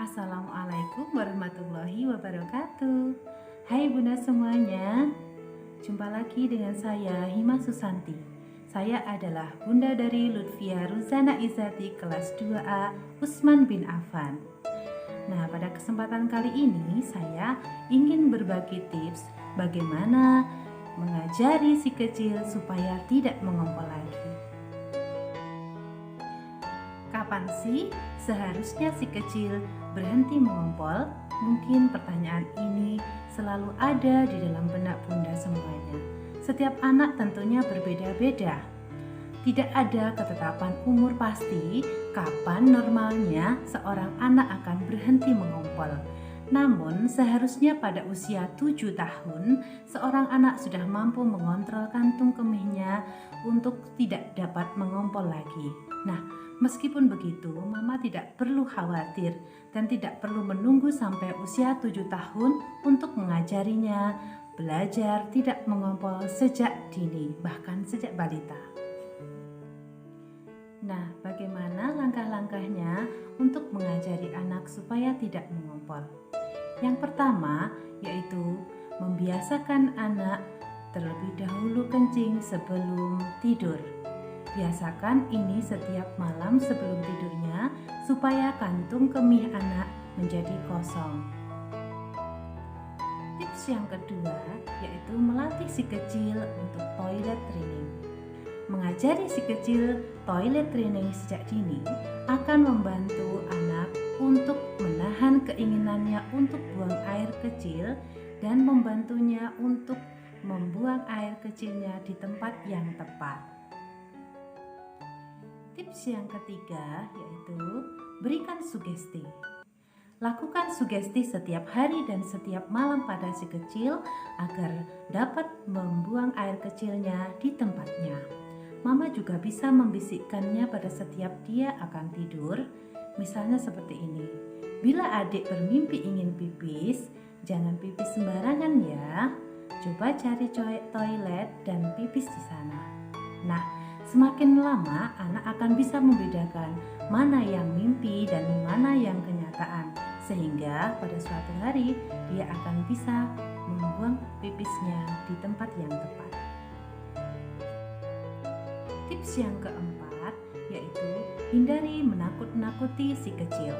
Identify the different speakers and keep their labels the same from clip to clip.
Speaker 1: Assalamualaikum warahmatullahi wabarakatuh. Hai Bunda semuanya, jumpa lagi dengan saya Hima Susanti. Saya adalah Bunda dari Lutfia Ruzana Izati kelas 2A Utsman bin Affan. Nah, pada kesempatan kali ini saya ingin berbagi tips bagaimana mengajari si kecil supaya tidak mengompol lagi. Kapan sih seharusnya si kecil berhenti mengompol? Mungkin pertanyaan ini selalu ada di dalam benak Bunda semuanya. Setiap anak tentunya berbeda-beda. Tidak ada ketetapan umur pasti kapan normalnya seorang anak akan berhenti mengompol. Namun seharusnya pada usia 7 tahun seorang anak sudah mampu mengontrol kantung kemihnya untuk tidak dapat mengompol lagi. Nah, meskipun begitu, Mama tidak perlu khawatir dan tidak perlu menunggu sampai usia 7 tahun untuk mengajarinya belajar tidak mengompol sejak dini, bahkan sejak balita. Nah, bagaimana langkah-langkahnya untuk mengajari anak supaya tidak mengompol? Yang pertama yaitu membiasakan anak terlebih dahulu kencing sebelum tidur. Biasakan ini setiap malam sebelum tidurnya supaya kantung kemih anak menjadi kosong. Tips yang kedua yaitu melatih si kecil untuk toilet training. Mengajari si kecil toilet training sejak dini akan membantu anak untuk menahan keinginannya untuk buang air kecil dan membantunya untuk membuang air kecilnya di tempat yang tepat. Tips yang ketiga yaitu berikan sugesti. Lakukan sugesti setiap hari dan setiap malam pada si kecil agar dapat membuang air kecilnya di tempatnya. Mama juga bisa membisikkannya pada setiap dia akan tidur. Misalnya seperti ini. Bila adik bermimpi ingin pipis, jangan pipis sembarangan ya. Coba cari toilet dan pipis di sana. Nah, semakin lama anak akan bisa membedakan mana yang mimpi dan mana yang kenyataan, sehingga pada suatu hari dia akan bisa membuang pipisnya di tempat yang tepat. Tips yang keempat yaitu hindari menakut-nakuti si kecil.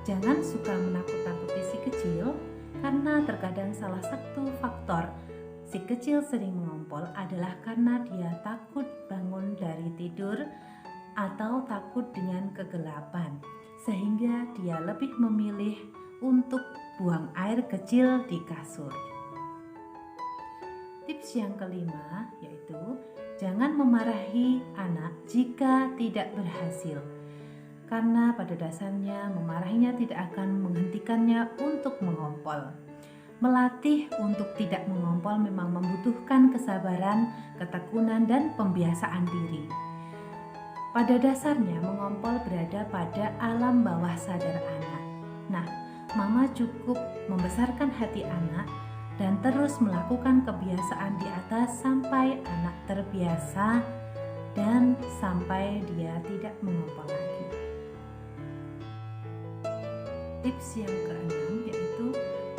Speaker 1: Jangan suka menakut-nakuti si kecil karena terkadang salah satu faktor si kecil sering mengompol adalah karena dia takut bangun dari tidur atau takut dengan kegelapan, sehingga dia lebih memilih untuk buang air kecil di kasur. Tips yang kelima yaitu jangan memarahi anak jika tidak berhasil, karena pada dasarnya memarahinya tidak akan menghentikannya untuk mengompol. Melatih untuk tidak mengompol memang membutuhkan kesabaran, ketekunan, dan pembiasaan diri. Pada dasarnya mengompol berada pada alam bawah sadar anak. Nah, Mama cukup membesarkan hati anak dan terus melakukan kebiasaan di atas sampai anak terbiasa dan sampai dia tidak mengompol lagi. Tips yang keenam yaitu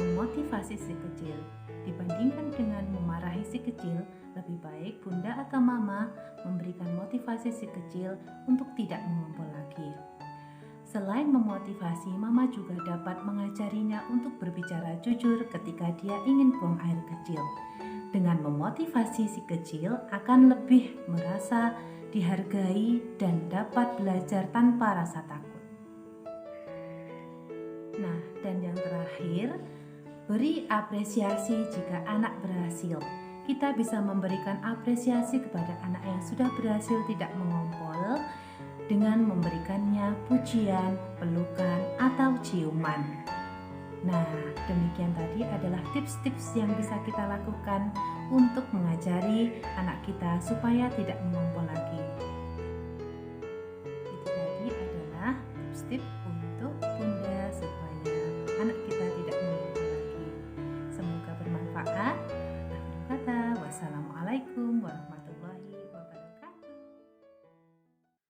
Speaker 1: memotivasi si kecil. Dibandingkan dengan memarahi si kecil, lebih baik Bunda atau Mama memberikan motivasi si kecil untuk tidak mengompol lagi. Selain memotivasi, Mama juga dapat mengajarinya untuk berbicara jujur ketika dia ingin buang air kecil. Dengan memotivasi si kecil akan lebih merasa dihargai dan dapat belajar tanpa rasa takut. Nah, dan yang terakhir, beri apresiasi jika anak berhasil. Kita bisa memberikan apresiasi kepada anak yang sudah berhasil tidak mengompol dengan memberikannya pujian, pelukan, atau ciuman. Nah, demikian tadi adalah tips-tips yang bisa kita lakukan untuk mengajari anak kita supaya tidak mengompol lagi. Itu tadi adalah tips-tips untuk Bunda supaya anak kita tidak mengompol lagi. Semoga bermanfaat. Akhir kata, wassalamualaikum warahmatullahi wabarakatuh.